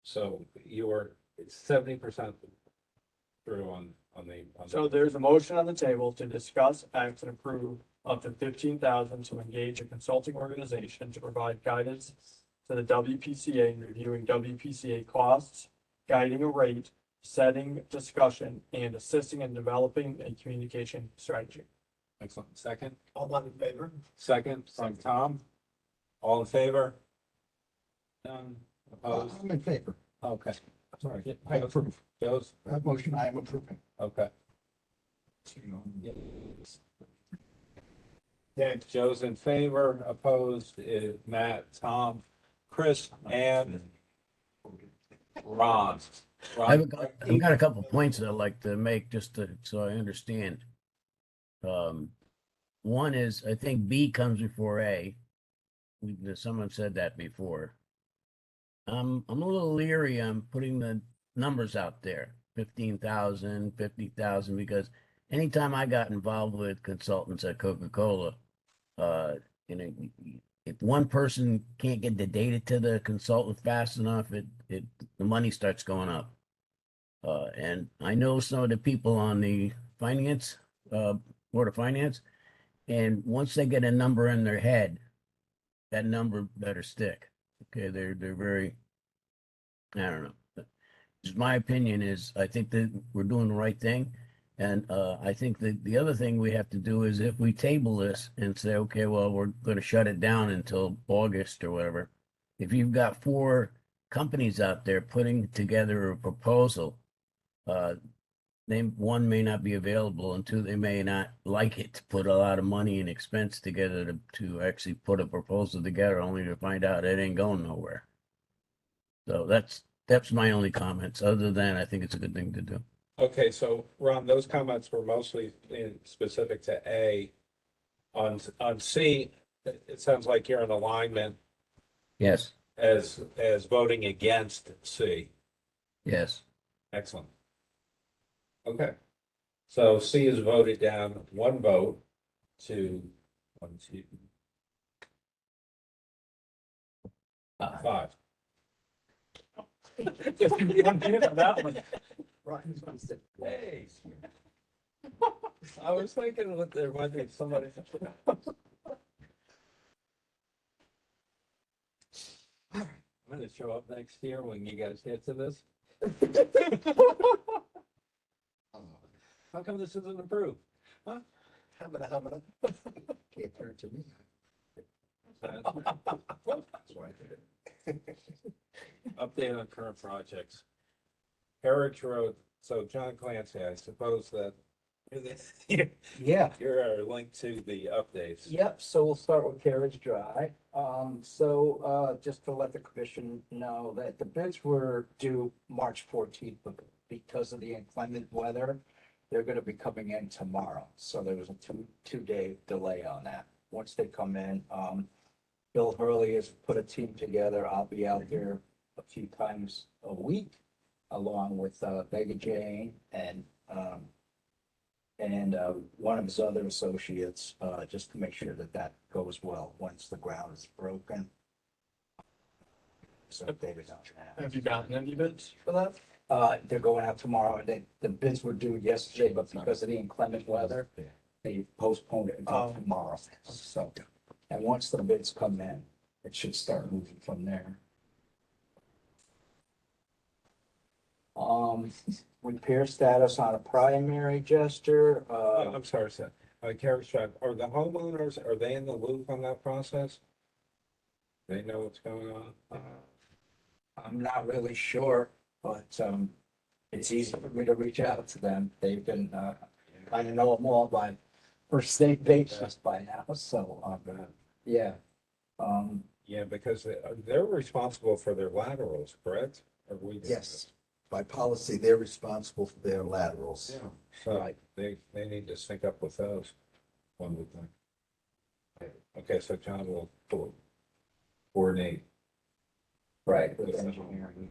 S1: So you were 70% through on the.
S2: So there's a motion on the table to discuss, act, and approve up to 15,000 to engage a consulting organization to provide guidance to the WPCA in reviewing WPCA costs, guiding a rate, setting discussion, and assisting in developing a communication strategy.
S1: Excellent. Second?
S6: all not in favor?
S1: Second from Tom. All in favor? None opposed?
S7: I'm in favor.
S1: Okay.
S7: Sorry, I approve.
S1: Joe's,
S7: That motion I am approving.
S1: okay.
S6: Yeah.
S1: Joe's in favor, opposed, Matt, Tom, Chris, and Ron.
S5: I've got a couple points that I'd like to make just to, so I understand. One is, I think B comes before A. Someone said that before. I'm a little leery on putting the numbers out there, 15,000, 50,000, because anytime I got involved with consultants at Coca-Cola, uh, you know, if one person can't get the data to the consultant fast enough, the money starts going up. And I know some of the people on the finance, Board of Finance, and once they get a number in their head, that number better stick. Okay, they're very, I don't know. Just my opinion is I think that we're doing the right thing. And I think that the other thing we have to do is if we table this and say, okay, well, we're going to shut it down until August or whatever. If you've got 4 companies out there putting together a proposal, one may not be available, and 2, they may not like it to put a lot of money and expense together to actually put a proposal together, only to find out it ain't going nowhere. So that's my only comments. Other than I think it's a good thing to do.
S1: Okay, so Ron, those comments were mostly specific to A. On C, it sounds like you're in alignment
S5: Yes,
S1: as voting against C.
S5: yes.
S1: Excellent. Okay. So C is voted down 1 vote to 1, 2, 5.
S2: That one.
S1: Hey. I was thinking what there might be somebody. I'm gonna show up next year when you guys get to this. How come this isn't approved?
S3: Can't turn to me. That's why I did it.
S1: Update on current projects. Heritage Road, so John Clancy, I suppose that
S8: Yeah,
S1: you're our link to the updates.
S8: yep, so we'll start with Carriage Drive. Just to let the commission know that the bids were due March 14th, but because of the inclement weather, they're gonna be coming in tomorrow. So there was a two-day delay on that. Once they come in, Bill Hurley has put a team together. I'll be out there a few times a week, along with Vega Jane and one of his other associates, just to make sure that that goes well once the ground is broken. So David,
S2: Have you gotten any bids for that?
S8: they're going out tomorrow. The bids were due yesterday, but because of the inclement weather, they postponed it until tomorrow. So, and once the bids come in, it should start moving from there. Repair status on a primary Jester,
S1: I'm sorry, sir. Carriage Drive, are the homeowners, are they in the loop on that process? They know what's going on?
S8: I'm not really sure, but, it's easy for me to reach out to them. They've been, I know them all by first name basis by now, so, yeah.
S1: Yeah, because they're responsible for their laterals, correct? Or we do
S3: Yes, by policy, they're responsible for their laterals.
S1: this? So they need to sync up with those, one would think. Okay, so John will coordinate
S8: Right, with engineering.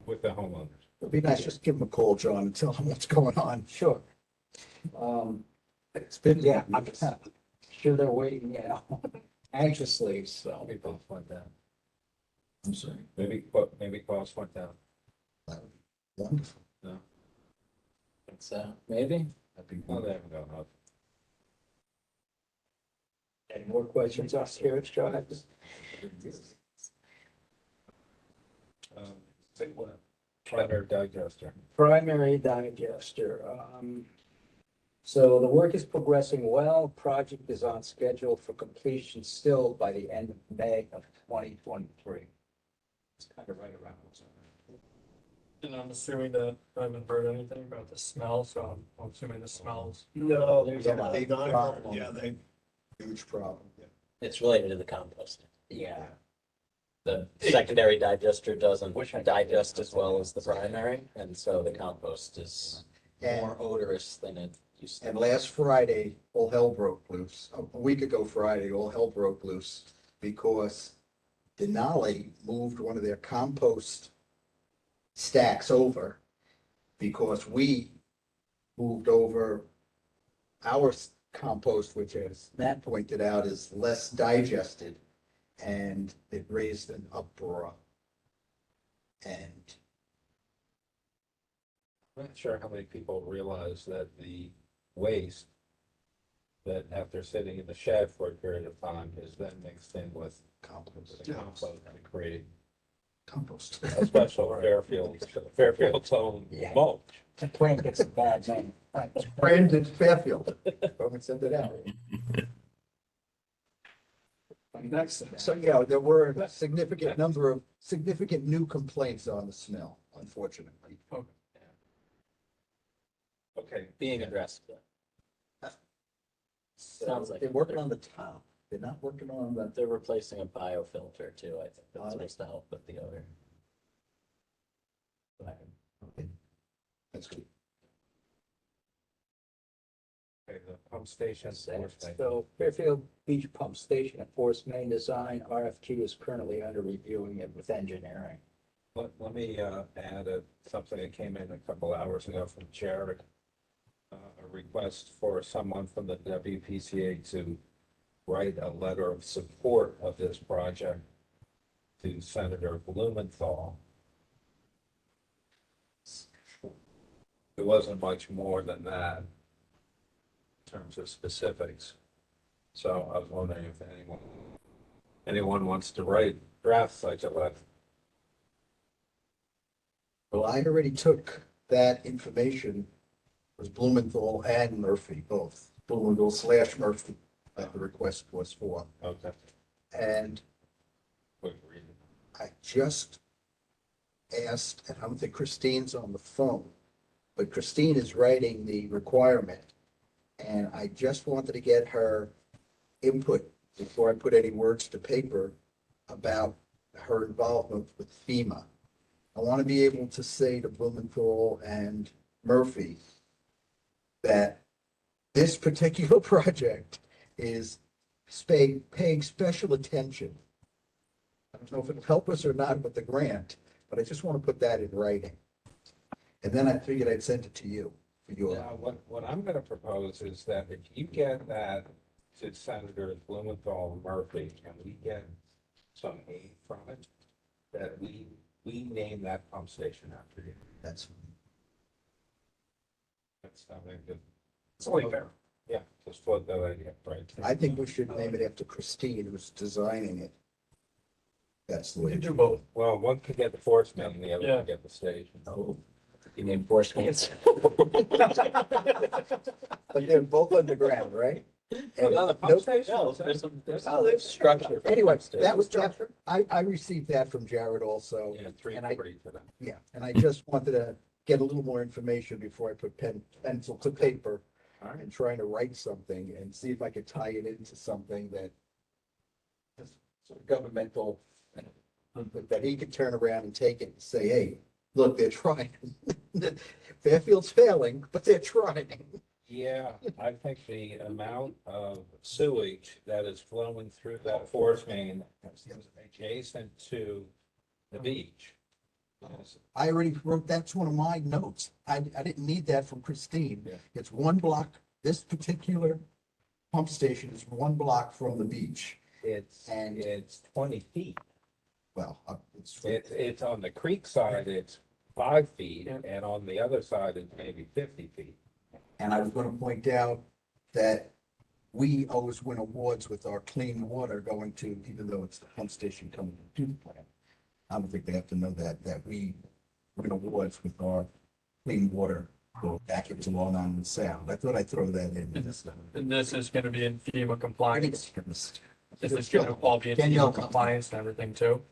S1: with the homeowners.
S3: It'd be nice, just give them a call, John, and tell them what's going on.
S8: Sure.
S3: It's been,
S8: Yeah, I'm sure they're waiting, anxiously, so.
S1: People went down.
S3: I'm sorry.
S1: Maybe costs went down.
S3: Wonderful.
S8: It's, maybe.
S3: That'd be
S1: Oh, they
S3: wonderful.
S1: haven't gone up.
S8: Any more questions on Carriage Drive?
S1: Primary digester.
S8: Primary digester, so the work is progressing well. Project is on schedule for completion still by the end of May of 2023. It's kind of right around.
S2: And I'm assuming that I haven't heard anything about the smell, so I'm assuming the smells.
S8: No, there's a
S3: Yeah,
S8: lot.
S3: they-
S6: Problem. Yeah, they,
S3: Huge problem.
S4: It's related to the composting.
S8: Yeah,
S4: The secondary digester doesn't
S8: Wish I could-
S4: digest as well as the primary, and so the compost is more
S3: And,
S4: odorous than it used to.
S3: and last Friday, all hell broke loose. A week ago Friday, all hell broke loose because Denali moved one of their compost stacks over because we moved over our compost, which as Matt pointed out, is less digested, and it raised an uproar. And
S1: I'm not sure how many people realize that the waste that after sitting in the shed for a period of time is then mixed in with
S3: compost,
S1: the compost and create
S3: compost.
S1: a special Fairfield's own
S3: Yeah.
S1: mulch.
S8: The plant gets a bad name.
S3: Brandon Fairfield, go and send it out.
S2: Next,
S3: So, yeah, there were a significant new complaints on the smell, unfortunately.
S1: Okay,
S4: Being addressed. Sounds like
S3: They're working on the top. They're not working on the,
S4: they're replacing a biofilter too, I think that's
S3: Are they?
S4: supposed to help with the odor.
S3: that's good.
S1: okay, the pump station. force main.
S8: So Fairfield Beach Pump Station and Force Main Design, RFQ is currently under reviewing it with engineering.
S1: Let me add something that came in a couple hours ago from Jared. A request for someone from the WPCA to write a letter of support of this project to Senator Blumenthal. It wasn't much more than that in terms of specifics. So I was wondering if anyone wants to draft such a letter.
S3: Well, I already took that information, it was Blumenthal and Murphy, both, Blumenthal/Murphy, that the request was for.
S1: Okay.
S3: And
S1: Quick reading.
S3: I just asked, and I don't think Christine's on the phone, but Christine is writing the requirement. And I just wanted to get her input before I put any words to paper about her involvement with FEMA. I want to be able to say to Blumenthal and Murphy that this particular project is paying special attention. I don't know if it'll help us or not with the grant, but I just want to put that in writing. And then I figured I'd send it to you for your,
S1: Now, what I'm gonna propose is that if you get that to Senators Blumenthal and Murphy, and we get some aid from it, that we name that pump station after you.
S3: that's,
S1: That's something that,
S2: it's only fair.
S1: yeah, just float that idea, right?
S3: I think we should name it after Christine, who's designing it. That's the
S2: We
S3: way.
S2: can
S3: it
S2: do
S3: should
S2: both.
S1: Well, one could get the force main, the other
S2: Yeah.
S1: could get the station.
S3: go.
S4: You need force mains.
S3: But they're both underground, right?
S1: Another pump
S3: Nope.
S1: station?
S4: No, there's
S1: Oh, there's
S4: structure.
S3: Anyway, that was, I received that from Jared also.
S1: Yeah,
S3: And I-
S1: 3 for them.
S3: Yeah, and I just wanted to get a little more information before I put pencil to paper
S1: All right.
S3: and trying to write something and see if I could tie it into something that is sort of governmental, that he could turn around and take it and say, hey, look, they're trying. Fairfield's failing, but they're trying.
S1: Yeah, I think the amount of sewage that is flowing through that force main adjacent to the beach. is-
S3: I already wrote, that's one of my notes. I didn't need that from Christine.
S1: Yeah.
S3: It's one block, this particular pump station is one block from the beach. And-
S1: It's 20 feet.
S3: Well, it's,
S1: It's on the creek side, it's 5 feet,
S2: Yeah.
S1: and on the other side, it's maybe 50 feet.
S3: and I was going to point out that we always win awards with our clean water going to, even though it's the pump station coming to the plant. I don't think they have to know that we win awards with our clean water go back into Long Island Sound. I thought I'd throw that in.
S2: And this is gonna be in FEMA compliance.
S3: Goodness.
S2: This is gonna all be in
S3: Danielle.
S2: FEMA compliance and everything too.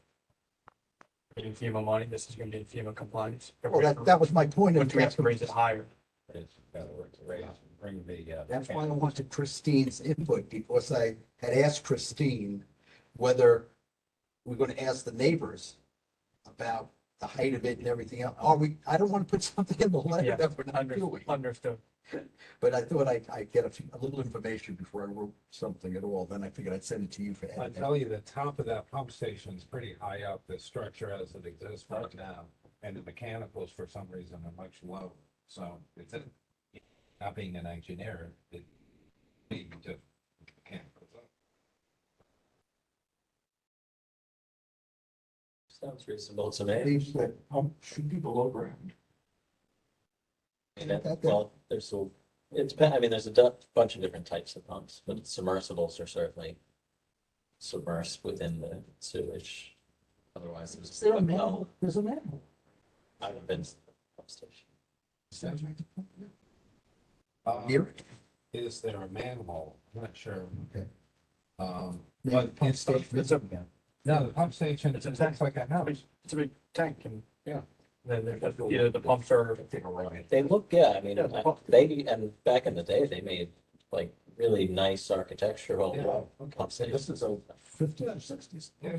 S2: In FEMA money, this is gonna be in FEMA compliance.
S3: Well, that was my point of.
S2: Which we have to raise it higher.
S1: It's got to bring the.
S3: That's why I wanted Christine's input, because I had asked Christine whether we're going to ask the neighbors about
S7: the height of it and everything else. I don't want to put something in the letter
S2: Yeah,
S7: that we're not doing.
S2: Understood.
S7: But I thought I'd get a little information before I wrote something at all. Then I figured I'd send it to you for
S1: I
S7: editing.
S1: tell you, the top of that pump station is pretty high up, the structure as it exists right now. And the mechanicals, for some reason, are much lower. So it's, not being an engineer, it, you just mechanicals up.
S4: Sounds reasonable to me.
S7: Believes that pump should be below ground.
S4: Well, there's a, I mean, there's a bunch of different types of pumps, but submersibles are certainly submersed within the sewage. Otherwise,
S7: Is there a
S4: there's,
S7: manhole? There's a manhole.
S4: I haven't been to the pump station.
S7: Sounds right.
S1: Here, is there a manhole? I'm not sure.
S7: Okay.
S1: But
S7: Pump
S1: it's,
S7: station.
S1: it's a, no, the pump station, it looks like a house.
S2: It's a big tank and.
S1: Yeah.
S2: Then the pumps are.
S4: They look, yeah, I mean,
S2: Yeah, the pump-
S4: they, and back in the day, they made like really nice architectural pump
S1: This
S4: stations.
S1: is a,
S7: 50s or 60s.
S1: yeah.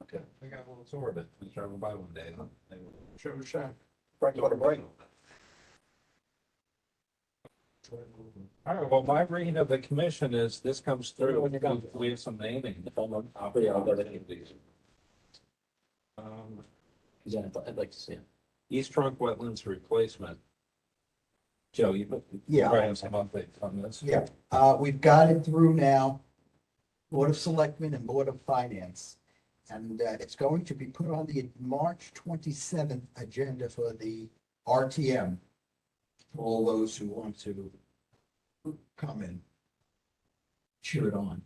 S1: Okay. They got a little sorbet, we drove by one day, huh? They were-
S2: Sure.
S6: Frank, you want a break?
S1: All right, well, my reading of the commission is this comes through,
S4: When you're done.
S1: we have some naming.
S4: If I'm on, I'll go to any of these.
S1: Um,
S4: Yeah, I'd like to see it.
S1: East Trunk Wetlands Replacement. Joe, you
S3: Yeah.
S1: probably have some updates on this.
S3: Yeah, we've got it through now, Board of Selectmen and Board of Finance. And, it's going to be put on the March 27th agenda for the RTM. For all those who want to come and cheer it on.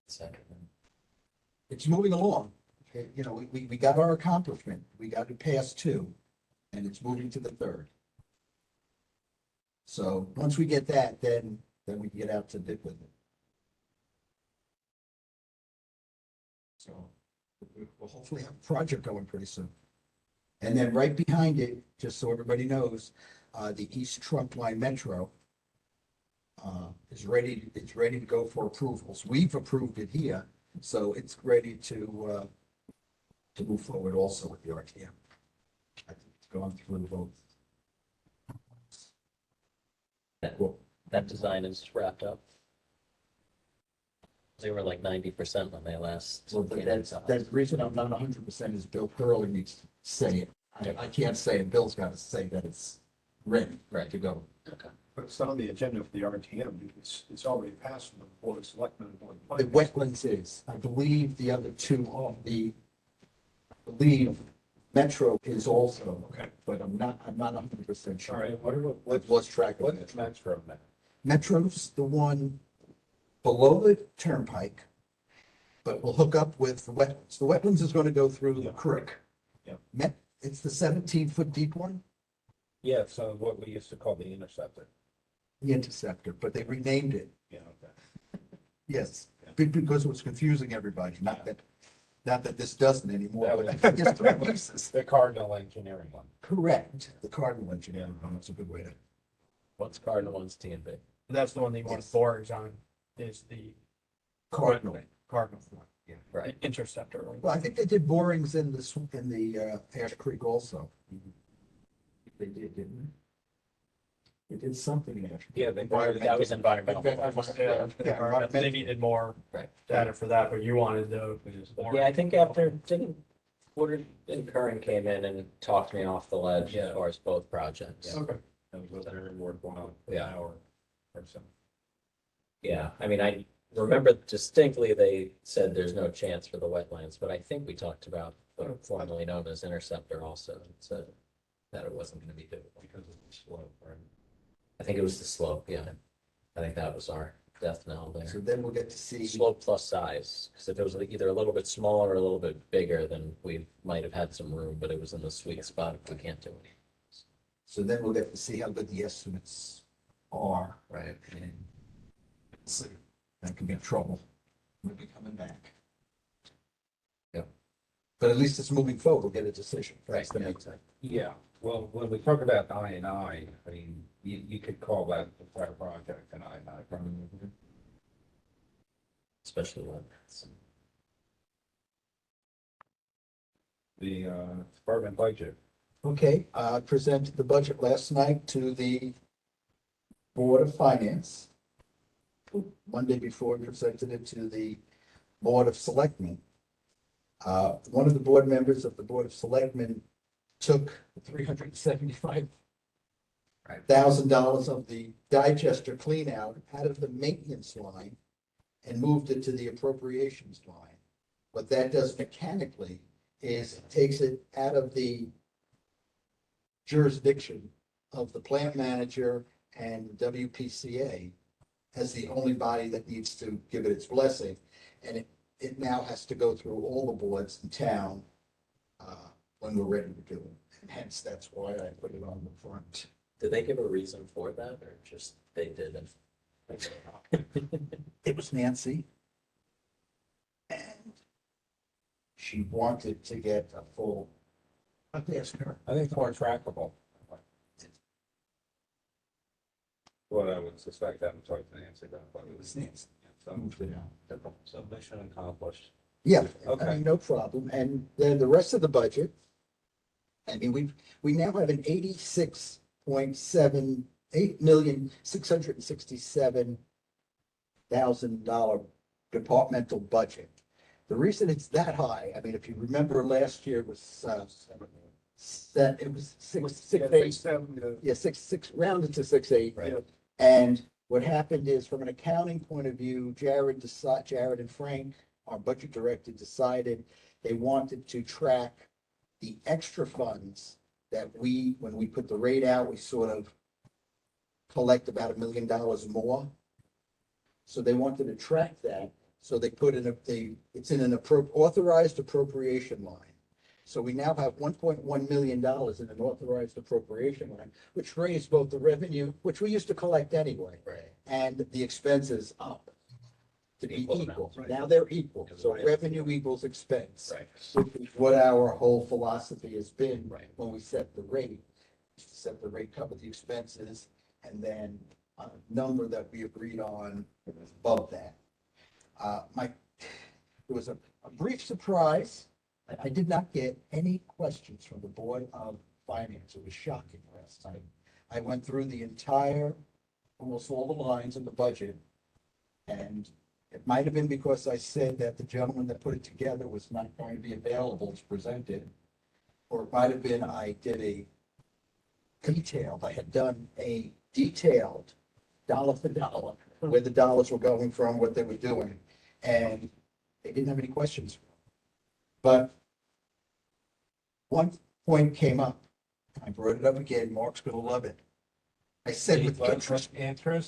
S4: Second.
S3: It's moving along. You know, we got our accomplishment. We got to pass 2, and it's moving to the 3rd. So once we get that, then we can get out to bid with it. So we'll hopefully have a project going pretty soon. And then right behind it, just so everybody knows, the East Trunk Line Metro is ready, it's ready to go for approvals. We've approved it here, so it's ready to move forward also with the RTM. I think it's gone through both.
S4: That design is wrapped up. They were like 90% when they last.
S3: So that's the reason I'm not 100% is Bill Pearl needs to say it. I can't say it. Bill's got to say that it's ready to go.
S4: Okay.
S6: But it's not on the agenda for the RTM, it's already passed from the Board of Selectmen. and Board of
S3: The
S6: Finance.
S3: wetlands is, I believe the other two are I believe Metro is also,
S6: Okay.
S3: but I'm not 100% sure.
S1: All right, what are,
S3: I've lost track of
S1: what's
S3: it.
S1: Metro now?
S3: Metro's the one below the turnpike, but will hook up with the wetlands. The wetlands is going to go through the creek.
S1: Yeah.
S3: It's the 17-foot deep one,
S1: Yeah, so what we used to call the interceptor.
S3: the Interceptor, but they renamed it.
S1: Yeah, okay.
S3: Yes, because it was confusing everybody. Not that this doesn't anymore,
S1: That
S3: but
S1: was-
S3: I guess the pieces.
S1: The Cardinal Engineering one.
S3: Correct. The Cardinal Engineering, that's a good way to.
S4: What's Cardinal, one's TNB?
S2: That's the one that you want
S3: Yes.
S2: borings on, is the
S3: Cardinal.
S2: Cardinal one,
S4: Right.
S2: Interceptor.
S3: Well, I think they did borings in the Ash Creek also. They did, didn't they? They did something in Ash. Creek.
S1: Yeah, they.
S4: That was environmental.
S2: Yeah, they needed more
S4: Right.
S2: data for that, but you wanted the.
S4: Yeah, I think after, didn't Woodard and Curran came in and talked me off the ledge
S1: Yeah.
S4: as far as both projects.
S2: Okay.
S1: That was very worthwhile, an
S4: Yeah.
S1: hour or so.
S4: Yeah, I mean, I remember distinctly they said there's no chance for the wetlands, but I think we talked about the formerly known as Interceptor also, and said that it wasn't gonna be doable.
S1: Because of the slope, right?
S4: I think it was the slope, yeah. I think that was our death knell
S3: So
S4: there.
S3: then we'll get to see.
S4: Slope plus size, because if it was either a little bit smaller or a little bit bigger, then we might have had some room, but it was in the sweet spot if we can't do it.
S3: So then we'll get to see how good the estimates are.
S4: Right.
S3: And see, that could be trouble. We'll be coming back.
S4: Yep.
S3: But at least it's moving forward. We'll get a decision. That's
S4: Right,
S3: the
S4: yeah.
S3: main thing.
S1: Yeah, well, when we talk about I, I mean, you could call that the entire project an I.
S4: Especially wetlands.
S1: the, department budget.
S3: Okay, I presented the budget last night to the Board of Finance. Monday before, I presented it to the Board of Selectmen. One of the board members of the Board of Selectmen took $375,000 of the digester clean out of the maintenance line and moved it to the appropriations line. What that does mechanically is it takes it out of the jurisdiction of the plant manager and WPCA as the only body that needs to give it its blessing. And it now has to go through all the boards in town when we're ready to do it. And hence, that's why I put it on the front.
S4: Did they give a reason for that or just they did it?
S3: It was Nancy. And she wanted to get a full, I've asked her.
S1: I think it's more trackable. What I would suspect that was like Nancy, but it was Nancy. So,
S3: Moved it out.
S1: so mission accomplished.
S3: Yeah, I
S1: Okay.
S3: mean, no problem. And then the rest of the budget, I mean, we now have an $86,667,000 departmental budget. The reason it's that high, I mean, if you remember last year was, it was six, eight, yeah, six, rounded to 6.8.
S4: Right.
S3: And what happened is, from an accounting point of view, Jared and Frank, our budget director, decided they wanted to track the extra funds that when we put the rate out, we sort of collect about $1 million more. So they wanted to track that. So they put it's in an authorized appropriation line. So we now have $1.1 million in an authorized appropriation line, which raised both the revenue, which we used to collect anyway,
S4: Right.
S3: and the expenses up to be
S4: Equal
S3: equal.
S4: amounts.
S3: Now they're equal. So
S4: Right.
S3: revenue equals expense.
S4: Right.
S3: Which is what our whole philosophy has been
S4: Right.
S3: when we set the rate. Set the rate, cover the expenses, and then a number that we agreed on above that. It was a brief surprise. I did not get any questions from the Board of Finance. It was shocking last night. I went through the entire, almost all the lines in the budget. And it might have been because I said that the gentleman that put it together was not going to be available to present it. Or it might have been I had done a detailed dollar for dollar, where the dollars were going from, what they were doing. And they didn't have any questions. But one point came up. I brought it up again. Mark's gonna love it. I said with interest,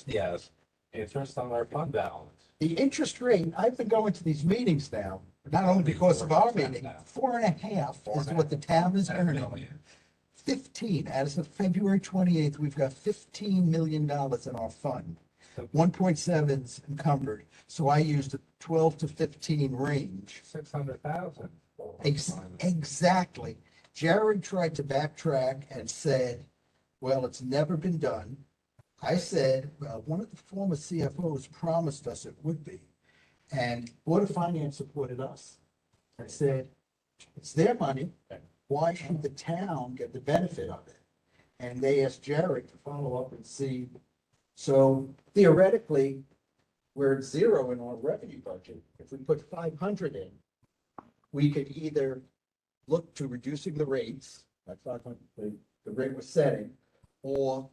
S1: Yes, interest on our fund balance.
S3: the interest rate, I've been going to these meetings now, not only because of our meeting, 4.5 is what the town is earning. 15, as of February 28th, we've got $15 million in our fund. 1.7 is encumbered, so I used a 12 to 15 range.
S1: 600,000.
S3: Exactly. Jared tried to backtrack and said, well, it's never been done. I said, well, one of the former CFOs promised us it would be. And Board of Finance supported us. I said, it's their money. Why should the town get the benefit of it? And they asked Jared to follow up and see. So theoretically, we're at zero in our revenue budget. If we put 500 in, we could either look to reducing the rates at 500, the rate we're setting, or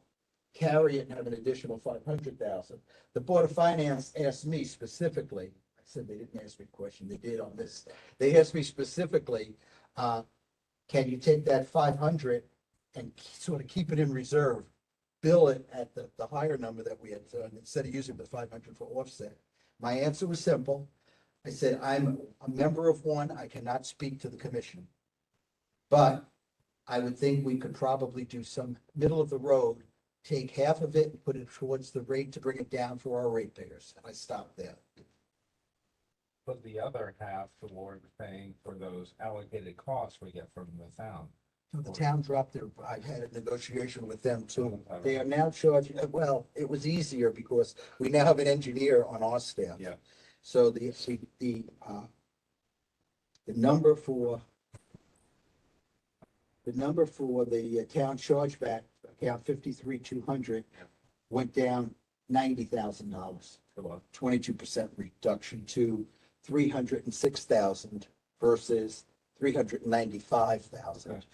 S3: carry it and have an additional 500,000. The Board of Finance asked me specifically, I said they didn't ask me a question, they did on this. They asked me specifically, can you take that 500 and sort of keep it in reserve? Bill it at the higher number that we had done instead of using the 500 for offset. My answer was simple. I said, I'm a member of one. I cannot speak to the commission. But I would think we could probably do some middle of the road, take half of it and put it towards the rate to bring it down for our ratepayers. And I stopped there.
S1: Put the other half toward paying for those allocated costs we get from the town.
S3: So the town dropped their, I had a negotiation with them too. They are now charging, well, it was easier because we now have an engineer on our staff.
S1: Yeah.
S3: So the number for the number for the town chargeback, account 53,200, went down $90,000. 22% reduction to 306,000 versus 395,000.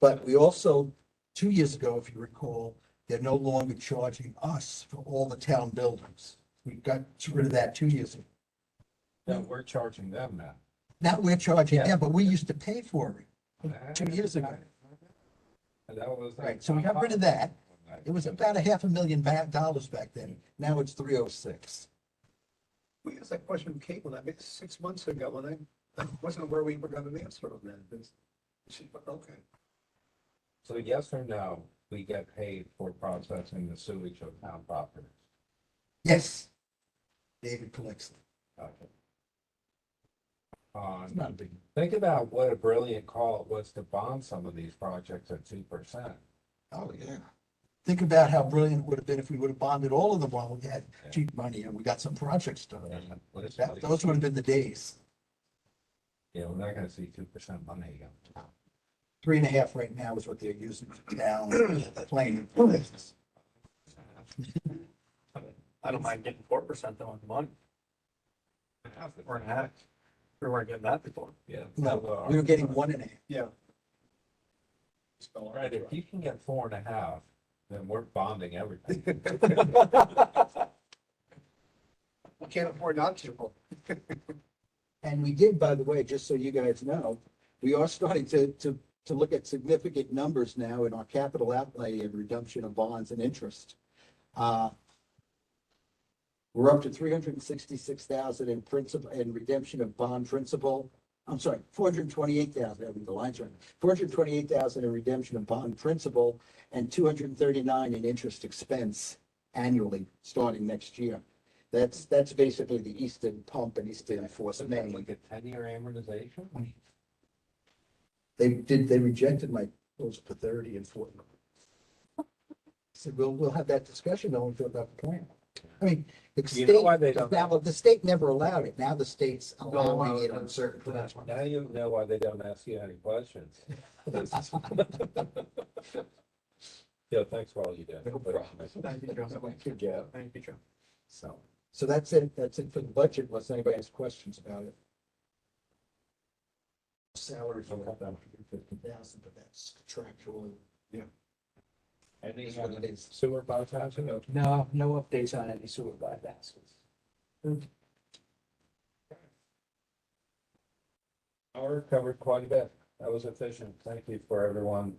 S3: But we also, 2 years ago, if you recall, they're no longer charging us for all the town buildings. We got rid of that 2 years ago.
S1: No, we're charging them now.
S3: Now we're charging them, but we used to pay for it 2 years ago.
S1: And that was.
S3: Right, so we got rid of that. It was about $500,000 back then. Now it's 306.
S6: We asked that question of Caitlin, I mean, 6 months ago, and that wasn't where we were gonna answer on that. Okay.
S1: So yes or no, we get paid for processing the sewage of town properties?
S3: Yes. David collects them.
S1: Okay.
S3: It's not a big.
S1: Think about what a brilliant call it was to bond some of these projects at 2%.
S3: Oh, yeah. Think about how brilliant it would have been if we would have bonded all of them while we had cheap money and we got some projects done. Those would have been the days.
S1: Yeah, we're not gonna see 2% money again.
S3: 3.5 right now is what they're using down plain.
S2: I don't mind getting 4% though on the money, 4.5. We weren't getting that before.
S1: Yeah.
S3: No, we were getting 1.5.
S6: Yeah.
S1: Right, if you can get 4.5, then we're bonding everything.
S6: We can't afford not to.
S3: And we did, by the way, just so you guys know, we are starting to look at significant numbers now in our capital outlay and redemption of bonds and interest. We're up to 366,000 in principal and redemption of bond principal. I'm sorry, 428,000, I mean, the lines are, 428,000 in redemption of bond principal and 239 in interest expense annually, starting next year. That's basically the Eastern Pump and Eastern Force Main.
S1: Like a 10-year amortization?
S3: They rejected my proposal for 30 and 40. So we'll have that discussion though about the plan. I mean, the
S1: You know why they
S3: state,
S1: don't?
S3: now, the state never allowed it. Now the state's allowing it on certain plans.
S1: Now you know why they don't ask you any questions. Yeah, thanks for all you do.
S3: No problem.
S2: Thank you, Joe.
S3: Good job.
S2: Thank you, Joe.
S3: So that's it. That's it for the budget, unless anybody has questions about it. Salary for that, 50,000, but that's contractual.
S1: Any
S3: That's what it is.
S1: sewer bypassing?
S8: No, no updates on any sewer bypasses.
S1: Our covered quite a bit. That was efficient. Thank you for everyone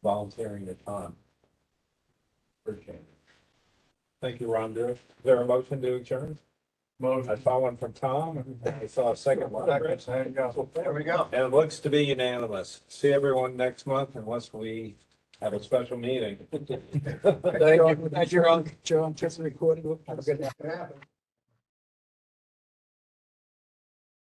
S1: volunteering their time. Appreciate it. Thank you, Rhonda. Is there a motion to adjourn? I saw one from Tom. I saw a second one.
S2: There you go.
S6: There we go.
S1: And it looks to be unanimous. See everyone next month unless we have a special meeting.
S3: Thank you. Thank you, Joe. Just recording. Have a good night.
S6: It happened.